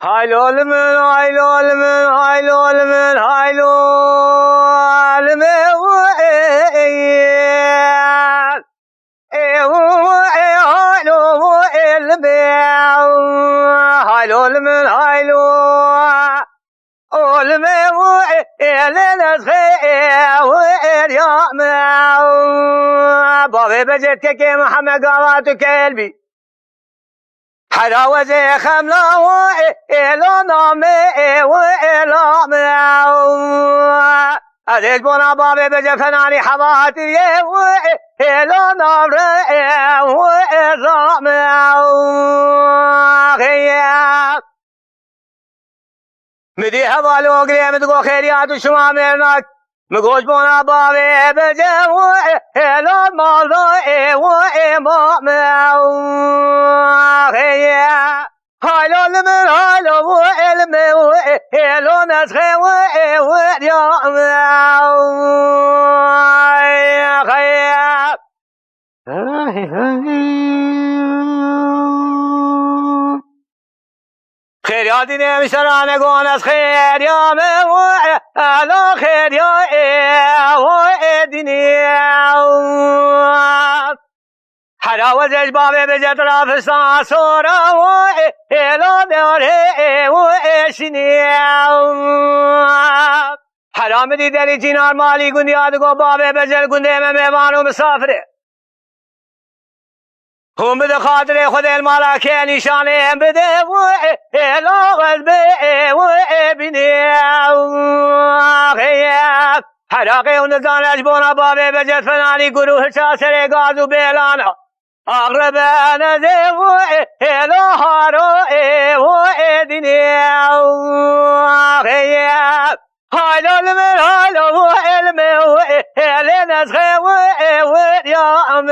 هايلول من هايلول من هايلول من هايلول من هايلول من هايلول بابي بجتك يا محمد قواتك قلبي حراوزي خملا وإلو نامي وإلو أديش بنا بابي بجي فناني حواتي وإلو نامي وإلو مدي حوالو قريم تقو خيريات وشما ميرناك مقوش بنا بابي بجي وإلو نامي وإمام هايلول من هايلول وإلم وإلو نسخي وإليوم خير يا ديني مشترانة قونس خير يا وإلو خير يا وإديني حراوزش بابي بجت رافستان سورا وإلو داره وإشني حرام دی دری جینار مالی گندیاد گو بابي بجل گنده میں میوانو مسافره هم بده خاطر خود المالا که نشانه هم بده وإلو قلبه وإبني حراقي ونزانش بونا بابي بجت فناني گروه شاسر گازو بیلانا أغرب أنا ذي وإلو هارو وإدني هايلول من هايلول وإلمي وإلي نسخي وإليوم